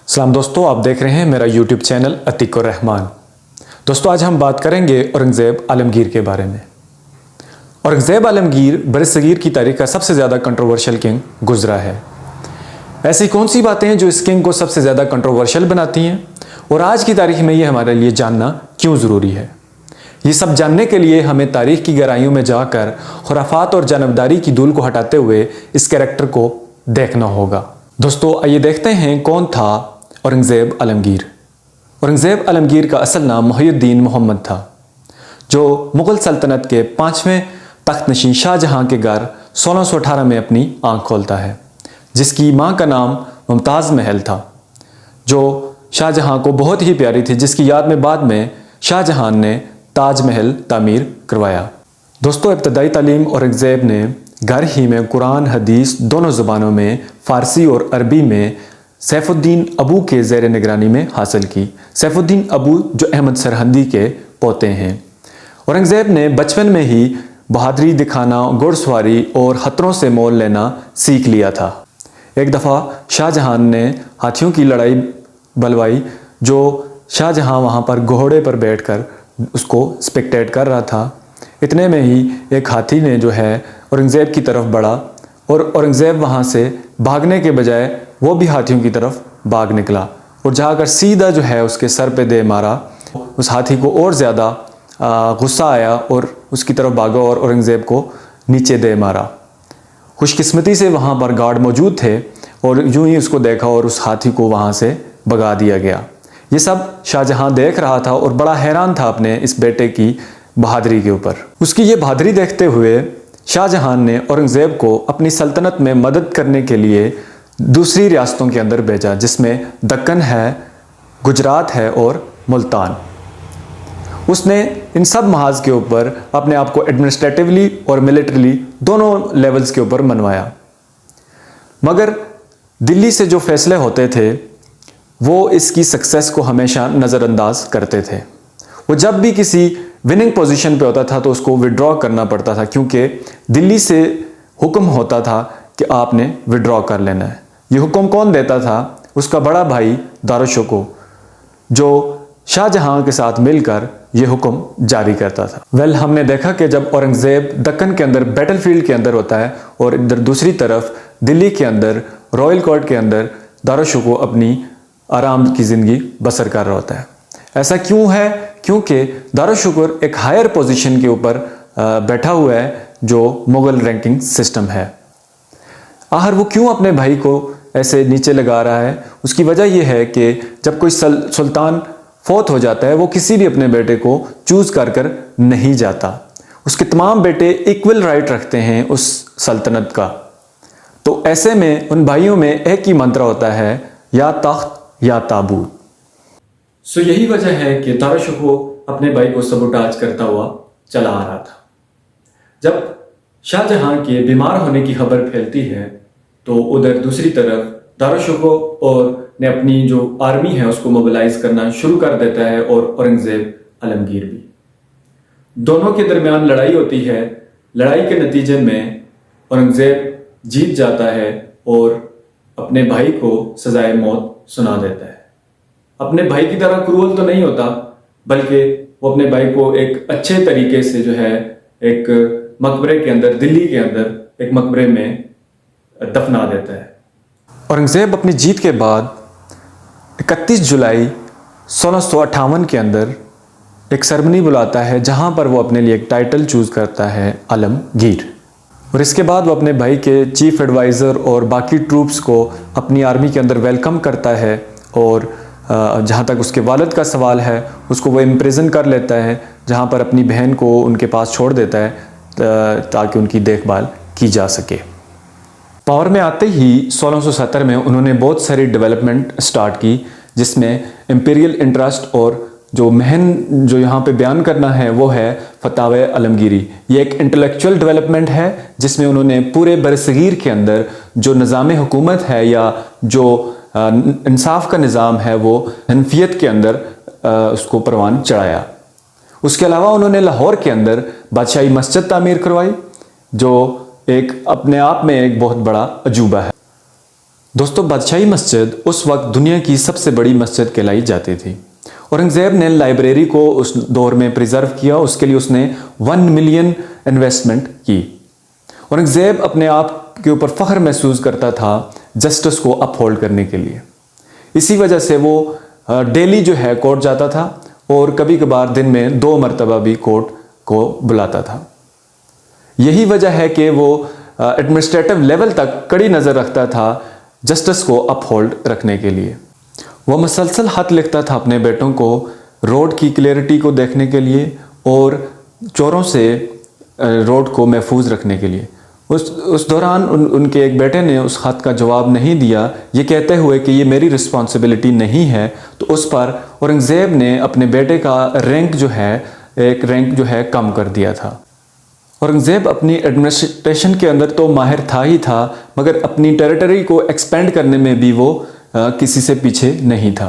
सलाम दोस्तों, आप देख रहे हैं मेरा यूट्यूब चैनल अतीकुर रहमान। दोस्तों, आज हम बात करेंगे औरंगज़ेब आलमगीर के बारे में। औरंगज़ेब आलमगीर बरसगीर की तारीख का सबसे ज़्यादा कंट्रोवर्शियल किंग गुजरा है। ऐसी कौन सी बातें हैं जो इस किंग को सबसे ज़्यादा कंट्रोवर्शियल बनाती हैं और आज की तारीख में ये हमारे लिए जानना क्यों ज़रूरी है? ये सब जानने के लिए हमें तारीख की गहराइयों में जाकर खुराफात और जानबदारी की धूल को हटाते हुए इस कैरेक्टर को देखना होगा। दोस्तों, आइए देखते हैं कौन था औरंगज़ेब आलमगीर। औरंगज़ेब आलमगीर का असल नाम मुहिउद्दीन मोहम्मद था, जो मुग़ल सल्तनत के 5वें तख्त नशीं शाहजहां के घर 1618 में अपनी आंख खोलता है, जिसकी मां का नाम मुमताज़ महल था, जो शाहजहां को बहुत ही प्यारी थी, जिसकी याद में बाद में शाहजहां ने ताज महल तामीर करवाया। दोस्तों, इब्तदाई तालीम औरंगज़ेब ने घर ही में कुरान हदीस दोनों ज़ुबानों में, फ़ारसी और अरबी में सैफुद्दीन अबू के ज़ेर निगरानी में हासिल की। सैफुद्दीन अबू जो अहमद सरहंदी के पोते हैं। औरंगज़ेब ने बचपन में ही बहादुरी दिखाना, घुड़सवारी और ख़तरों से मोल लेना सीख लिया था। एक दफ़ा शाहजहां ने हाथियों की लड़ाई बलवाई, जो शाहजहां वहाँ पर घोड़े पर बैठकर उसको स्पेक्टेट कर रहा था। इतने में ही एक हाथी ने जो है औरंगज़ेब की तरफ बढ़ा और औरंगज़ेब वहाँ से भागने के बजाय वो भी हाथियों की तरफ भाग निकला और जाकर सीधा जो है उसके सर पे दे मारा। उस हाथी को और ज़्यादा गुस्सा आया और उसकी तरफ भागा और औरंगज़ेब को नीचे दे मारा। खुशकिस्मती से वहाँ पर गार्ड मौजूद थे और यूं ही उसको देखा और उस हाथी को वहाँ से भगा दिया गया। ये सब शाहजहां देख रहा था और बड़ा हैरान था अपने इस बेटे की बहादुरी के ऊपर। उसकी ये बहादुरी देखते हुए शाहजहां ने औरंगज़ेब को अपनी सल्तनत में मदद करने के लिए दूसरी रियासतों के अंदर भेजा, जिसमें दक्कन है, गुजरात है और मुल्तान। उसने इन सब महाज के ऊपर अपने आप को एडमिनिस्ट्रेटिवली और मिलिट्रीली दोनों लेवल्स के ऊपर मनवाया। मगर दिल्ली से जो फैसले होते थे वो इसकी सक्सेस को हमेशा नज़रअंदाज करते थे। वो जब भी किसी विनिंग पोजीशन पे होता था तो उसको विड्रॉ करना पड़ता था, क्योंकि दिल्ली से हुक्म होता था कि आपने विड्रॉ कर लेना है। ये हुक्म कौन देता था? उसका बड़ा भाई दारुशुको, जो शाहजहां के साथ मिलकर ये हुक्म जारी करता था। हमने देखा कि जब औरंगज़ेब दक्कन के अंदर बैटलफील्ड के अंदर होता है और इधर दूसरी तरफ दिल्ली के अंदर रॉयल कोर्ट के अंदर दारुशुको अपनी आराम की ज़िंदगी बसर कर रहा होता है। ऐसा क्यों है? क्योंकि दारुशुकुर एक हायर पोजीशन के ऊपर बैठा हुआ है, जो मुग़ल रैंकिंग सिस्टम है। आखिर वो क्यों अपने भाई को ऐसे नीचे लगा रहा है? उसकी वजह यह है कि जब कोई सुल्तान फौत हो जाता है, वो किसी भी अपने बेटे को चूज़ कर नहीं जाता। उसके तमाम बेटे इक्वल राइट रखते हैं उस सल्तनत का। तो ऐसे में उन भाइयों में एक ही मंत्र होता है, या तख्त या ताबूत। सो यही वजह है कि दारुशुको अपने भाई को सबोटाज करता हुआ चला आ रहा था। जब शाहजहां के बीमार होने की खबर फैलती है तो उधर दूसरी तरफ दारुशुको और ने अपनी जो आर्मी है उसको मोबिलाइज करना शुरू कर देता है और औरंगज़ेब आलमगीर भी। दोनों के दरमियान लड़ाई होती है। लड़ाई के नतीजे में औरंगज़ेब जीत जाता है और अपने भाई को सजाए मौत सुना देता है। अपने भाई की तरह क्रूअल तो नहीं होता, बल्कि वो अपने भाई को एक अच्छे तरीके से जो है एक मकबरे के अंदर, दिल्ली के अंदर एक मकबरे में दफना देता है। औरंगज़ेब अपनी जीत के बाद 31 जुलाई 1658 के अंदर एक सेरेमनी बुलाता है, जहां पर वो अपने लिए एक टाइटल चूज़ करता है, आलमगीर। और इसके बाद वो अपने भाई के चीफ एडवाइज़र और बाकी ट्रूप्स को अपनी आर्मी के अंदर वेलकम करता है और जहाँ तक उसके वालिद का सवाल है उसको वो इम्प्रिजन कर लेता है, जहाँ पर अपनी बहन को उनके पास छोड़ देता है ताकि उनकी देखभाल की जा सके। पावर में आते ही 1670 में उन्होंने बहुत सारी डेवलपमेंट स्टार्ट की, जिसमें इम्पीरियल इंटरेस्ट और जो महन जो यहाँ पे बयान करना है वो है फतावे आलमगीरी। ये एक इंटेलेक्चुअल डेवलपमेंट है जिसमें उन्होंने पूरे बरसगीर के अंदर जो निज़ाम हुकूमत है या जो इंसाफ का निज़ाम है वो हनफियत के अंदर उसको परवान चढ़ाया। उसके अलावा उन्होंने लाहौर के अंदर बादशाही मस्जिद तामीर करवाई, जो एक अपने आप में एक बहुत बड़ा अजूबा है। दोस्तों बादशाही मस्जिद उस वक्त दुनिया की सबसे बड़ी मस्जिद कहलाई जाती थी। औरंगज़ेब ने लाइब्रेरी को उस दौर में प्रिजर्व किया, उसके लिए उसने 1 मिलियन इन्वेस्टमेंट की। औरंगज़ेब अपने आप के ऊपर फ़ख्र महसूस करता था जस्टिस को अपहोल्ड करने के लिए। इसी वजह से वो डेली जो है कोर्ट जाता था और कभी कभार दिन में 2 मरतबा भी कोर्ट को बुलाता था। यही वजह है कि वो एडमिनिस्ट्रेटिव लेवल तक कड़ी नज़र रखता था जस्टिस को अपहोल्ड रखने के लिए। वो मुसलसल खत लिखता था अपने बेटों को रोड की क्लियरिटी को देखने के लिए और चोरों से रोड को महफूज रखने के लिए। उस दौरान उनके एक बेटे ने उस खत का जवाब नहीं दिया, ये कहते हुए कि ये मेरी रिस्पॉन्सिबिलिटी नहीं है। तो उस पर औरंगज़ेब ने अपने बेटे का रैंक जो है कम कर दिया था। औरंगज़ेब अपनी एडमिनिस्ट्रेशन के अंदर तो माहिर था ही था, मगर अपनी टेरिटरी को एक्सपेंड करने में भी वो किसी से पीछे नहीं था।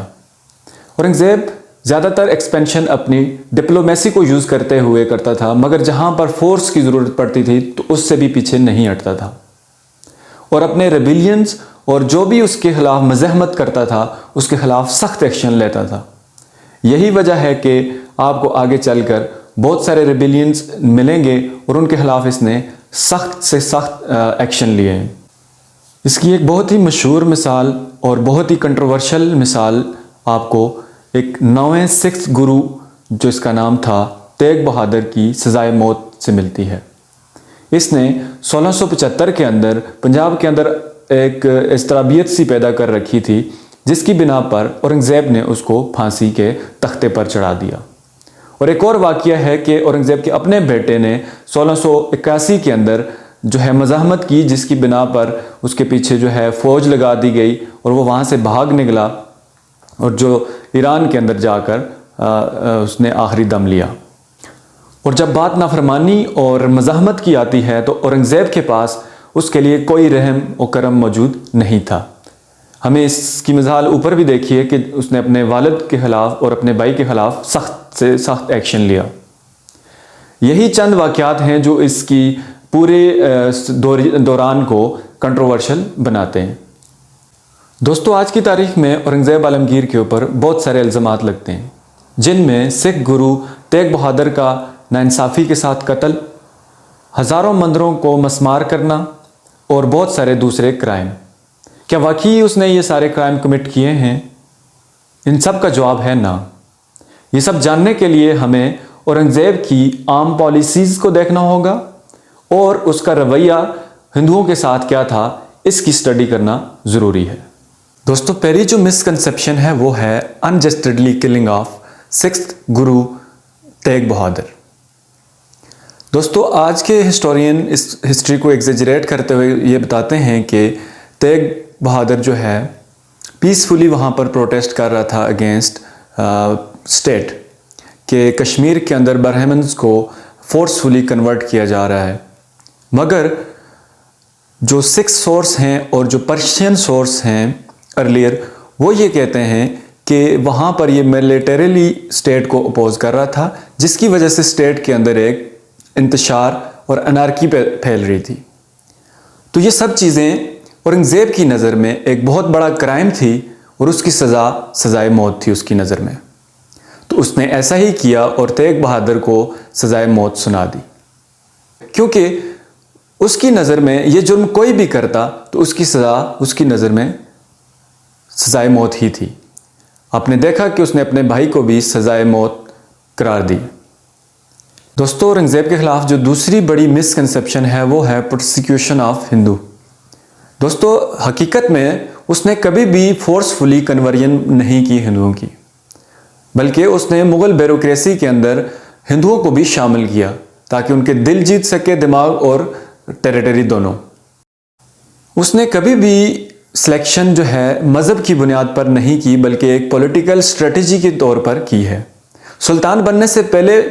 औरंगज़ेब ज़्यादातर एक्सपेंशन अपनी डिप्लोमेसी को यूज़ करते हुए करता था, मगर जहाँ पर फोर्स की ज़रूरत पड़ती थी तो उससे भी पीछे नहीं हटता था और अपने रेबिलियंस और जो भी उसके खिलाफ मज़ाहमत करता था उसके खिलाफ सख्त एक्शन लेता था। यही वजह है कि आपको आगे चलकर बहुत सारे रेबिलियंस मिलेंगे और उनके खिलाफ इसने सख्त से सख्त एक्शन लिए हैं। इसकी एक बहुत ही मशहूर मिसाल और बहुत ही कंट्रोवर्शियल मिसाल आपको एक 9वें सिख गुरु जो इसका नाम था तेग बहादुर की सजाए मौत से मिलती है। इसने 1675 के अंदर पंजाब के अंदर एक इस्तराबियत सी पैदा कर रखी थी, जिसकी बिना पर औरंगज़ेब ने उसको फांसी के तख्ते पर चढ़ा दिया। और एक और वाक़या है कि औरंगज़ेब के अपने बेटे ने 1681 के अंदर जो है मज़ाहमत की, जिसकी बिना पर उसके पीछे जो है फ़ौज लगा दी गई और वो वहाँ से भाग निकला और जो ईरान के अंदर जाकर उसने आखिरी दम लिया। और जब बात नाफरमानी और मज़ाहमत की आती है तो औरंगज़ेब के पास उसके लिए कोई रहम और करम मौजूद नहीं था। हमें इसकी मिसाल ऊपर भी देखिए कि उसने अपने वालिद के ख़िलाफ़ और अपने भाई के ख़िलाफ़ सख्त से सख्त एक्शन लिया। यही चंद वाक़यात हैं जो इसकी पूरे दौरान को कंट्रोवर्शियल बनाते हैं। दोस्तों आज की तारीख में औरंगज़ेब आलमगीर के ऊपर बहुत सारे इल्ज़ामात लगते हैं, जिनमें सिख गुरु तेग बहादुर का नाइंसाफ़ी के साथ कत्ल, हज़ारों मंदिरों को मसमार करना और बहुत सारे दूसरे क्राइम। क्या वाकई उसने ये सारे क्राइम कमिट किए हैं? इन सब का जवाब है ना। ये सब जानने के लिए हमें औरंगज़ेब की आम पॉलिसीज़ को देखना होगा और उसका रवैया हिंदुओं के साथ क्या था, इसकी स्टडी करना ज़रूरी है। दोस्तों पहली जो मिसकंसेप्शन है वो है अनजस्टिडली killing of 6th Guru Tegh Bahadur. दोस्तों आज के हिस्टोरियन इस हिस्ट्री को एग्जेजरेट करते हुए ये बताते हैं कि तेग बहादुर जो है पीसफुली वहाँ पर प्रोटेस्ट कर रहा था अगेंस्ट स्टेट कि कश्मीर के अंदर ब्राह्मण्स को फोर्सफुली कन्वर्ट किया जा रहा है। मगर जो सिख सोर्स हैं और जो पर्शियन सोर्स हैं अर्लियर, वो ये कहते हैं कि वहाँ पर ये मिलिटरीली स्टेट को अपोज कर रहा था, जिसकी वजह से स्टेट के अंदर एक इंतशार और अनार्की फैल रही थी। तो ये सब चीज़ें औरंगज़ेब की नज़र में एक बहुत बड़ा क्राइम थी और उसकी सज़ाए मौत थी उसकी नज़र में। तो उसने ऐसा ही किया और तेग बहादुर को सज़ाए मौत सुना दी, क्योंकि उसकी नज़र में ये जुर्म कोई भी करता तो उसकी सज़ा उसकी नज़र में सज़ाए मौत ही थी। आपने देखा कि उसने अपने भाई को भी सज़ाए मौत करार दी। दोस्तों औरंगज़ेब के ख़िलाफ़ जो दूसरी बड़ी मिसकंसेप्शन है वो है प्रोसिक्यूशन ऑफ हिंदू। दोस्तों हकीकत में उसने कभी भी फोर्सफुली कन्वर्जन नहीं की हिंदुओं की, बल्कि उसने मुग़ल ब्यूरोक्रेसी के अंदर हिंदुओं को भी शामिल किया ताकि उनके दिल जीत सके, दिमाग और टेरिटरी दोनों। उसने कभी भी सिलेक्शन जो है मज़हब की बुनियाद पर नहीं की, बल्कि एक पॉलिटिकल स्ट्रेटजी के तौर पर की है। सुल्तान बनने से पहले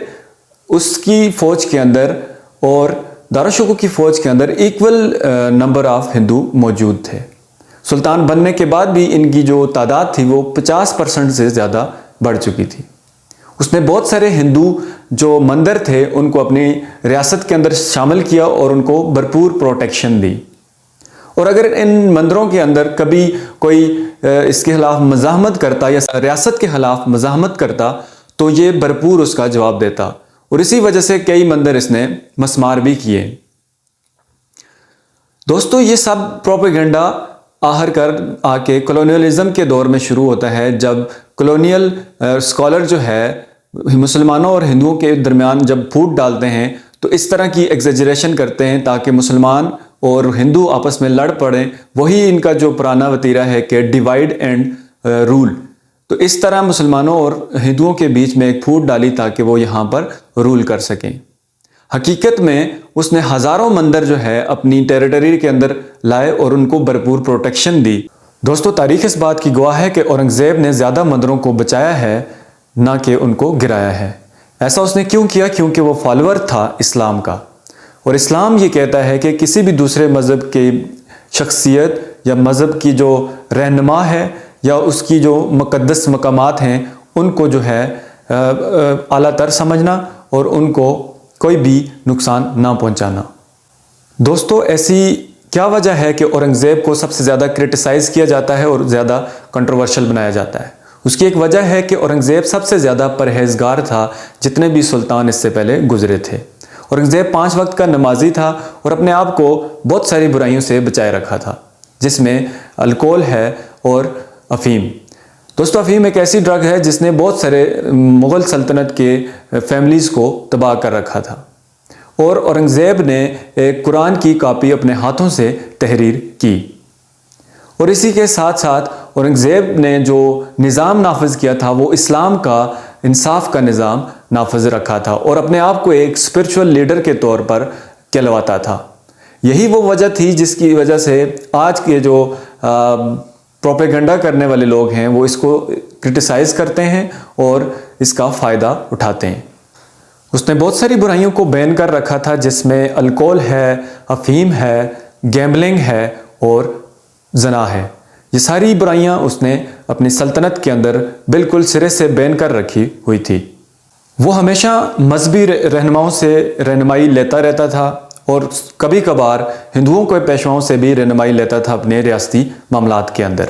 उसकी फ़ौज के अंदर और दारुशुको की फ़ौज के अंदर इक्वल नंबर ऑफ हिंदू मौजूद थे। सुल्तान बनने के बाद भी इनकी जो तादाद थी वो 50% से ज़्यादा बढ़ चुकी थी। उसने बहुत सारे हिंदू जो मंदिर थे उनको अपनी रियासत के अंदर शामिल किया और उनको भरपूर प्रोटेक्शन दी। اور اگر ان مندروں کے اندر کبھی کوئی اس کے خلاف مزاحمت کرتا یا ریاست کے خلاف مزاحمت کرتا تو یہ بھرپور اس کا جواب دیتا، اور اسی وجہ سے کئی مندر اس نے مسمار بھی کیے۔ دوستو یہ سب پروپیگنڈا آخر کر آ کے کولونیلزم کے دور میں شروع ہوتا ہے، جب کولونیل اسکالر جو ہے مسلمانوں اور ہندوؤں کے درمیان جب پھوٹ ڈالتے ہیں تو اس طرح کی ایگزیجریشن کرتے ہیں تاکہ مسلمان اور ہندو آپس میں لڑ پڑیں۔ وہی ان کا جو پرانا وتیرہ ہے کہ ڈیوائیڈ اینڈ رول، تو اس طرح مسلمانوں اور ہندوؤں کے بیچ میں ایک پھوٹ ڈالی تاکہ وہ یہاں پر رول کر سکیں۔ حقیقت میں اس نے ہزاروں مندر جو ہے اپنی ٹیریٹری کے اندر لائے اور ان کو بھرپور پروٹیکشن دی۔ دوستو تاریخ اس بات کی گواہ ہے کہ اورنگزیب نے زیادہ مندروں کو بچایا ہے نہ کہ ان کو گرایا ہے۔ ایسا اس نے کیوں کیا؟ کیونکہ وہ فالوور تھا اسلام کا، اور اسلام یہ کہتا ہے کہ کسی بھی دوسرے مذہب کی شخصیت یا مذہب کی جو رہنما ہے یا اس کی جو مقدس مقامات ہیں ان کو جو ہے اعلیٰ تر سمجھنا اور ان کو کوئی بھی نقصان نہ پہنچانا۔ دوستو ایسی کیا وجہ ہے کہ اورنگزیب کو سب سے زیادہ کرٹیسائز کیا جاتا ہے اور زیادہ کنٹروورشل بنایا جاتا ہے؟ اس کی ایک وجہ ہے کہ اورنگزیب سب سے زیادہ پرہیزگار تھا جتنے بھی سلطان اس سے پہلے گزرے تھے۔ اورنگزیب 5 وقت کا نمازی تھا اور اپنے آپ کو بہت ساری برائیوں سے بچائے رکھا تھا، جس میں الکوہل ہے اور افیم۔ دوستو افیم ایک ایسی ڈرگ ہے جس نے بہت سارے مغل سلطنت کے فیملیز کو تباہ کر رکھا تھا، اور اورنگزیب نے ایک قرآن کی کاپی اپنے ہاتھوں سے تحریر کی، اور اسی کے ساتھ ساتھ اورنگزیب نے جو نظام نافذ کیا تھا وہ اسلام کا انصاف کا نظام نافذ رکھا تھا، اور اپنے آپ کو ایک اسپرچول لیڈر کے طور پر کہلواتا تھا۔ یہی وہ وجہ تھی جس کی وجہ سے آج کے جو پروپیگنڈا کرنے والے لوگ ہیں وہ اس کو کرٹیسائز کرتے ہیں اور اس کا فائدہ اٹھاتے ہیں۔ اس نے بہت ساری برائیوں کو بین کر رکھا تھا، جس میں الکوہل ہے، افیم ہے، گیمبلنگ ہے اور زنا ہے۔ یہ ساری برائیاں اس نے اپنی سلطنت کے اندر بالکل سرے سے بین کر رکھی ہوئی تھی۔ وہ ہمیشہ مذہبی رہنماؤں سے رہنمائی لیتا رہتا تھا اور کبھی کبھار ہندوؤں کے پیشواؤں سے بھی رہنمائی لیتا تھا اپنے ریاستی معاملات کے اندر۔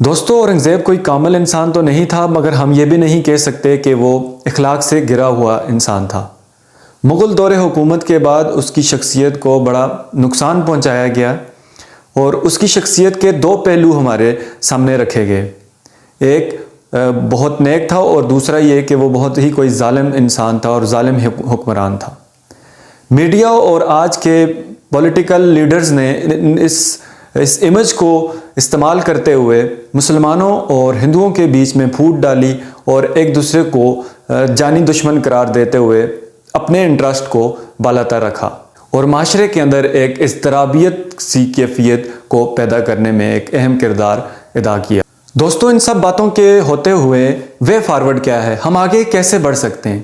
دوستو اورنگزیب کوئی کامل انسان تو نہیں تھا، مگر ہم یہ بھی نہیں کہہ سکتے کہ وہ اخلاق سے گرا ہوا انسان تھا۔ مغل دور حکومت کے بعد اس کی شخصیت کو بڑا نقصان پہنچایا گیا، اور اس کی شخصیت کے 2 پہلو ہمارے سامنے رکھے گئے۔ ایک بہت نیک تھا اور دوسرا یہ کہ وہ بہت ہی کوئی ظالم انسان تھا اور ظالم حکمران تھا۔ میڈیا اور آج کے پولیٹیکل لیڈرز نے اس امیج کو استعمال کرتے ہوئے مسلمانوں اور ہندوؤں کے بیچ میں پھوٹ ڈالی اور ایک دوسرے کو جانی دشمن قرار دیتے ہوئے اپنے انٹرسٹ کو بالاتر رکھا، اور معاشرے کے اندر ایک اضطرابیت سی کیفیت کو پیدا کرنے میں ایک اہم کردار ادا کیا۔ دوستو ان سب باتوں کے ہوتے ہوئے وے فارورڈ کیا ہے؟ ہم آگے کیسے بڑھ سکتے ہیں؟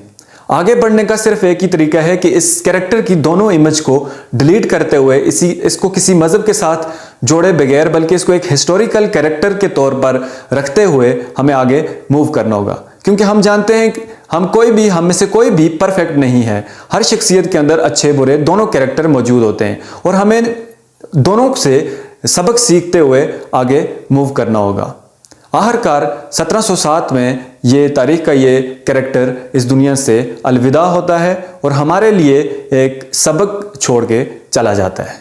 آگے بڑھنے کا صرف ایک ہی طریقہ ہے کہ اس کریکٹر کی دونوں امیج کو ڈیلیٹ کرتے ہوئے اس کو کسی مذہب کے ساتھ جوڑے بغیر، بلکہ اس کو ایک ہسٹوریکل کریکٹر کے طور پر رکھتے ہوئے ہمیں آگے موو کرنا ہوگا، کیونکہ ہم جانتے ہیں کہ ہم میں سے کوئی بھی پرفیکٹ نہیں ہے۔ ہر شخصیت کے اندر اچھے برے دونوں کریکٹر موجود ہوتے ہیں، اور ہمیں دونوں سے سبق سیکھتے ہوئے آگے موو کرنا ہوگا۔ آخرکار 1707 میں یہ تاریخ کا یہ کریکٹر اس دنیا سے الوداع ہوتا ہے اور ہمارے لیے ایک سبق چھوڑ کے چلا جاتا ہے۔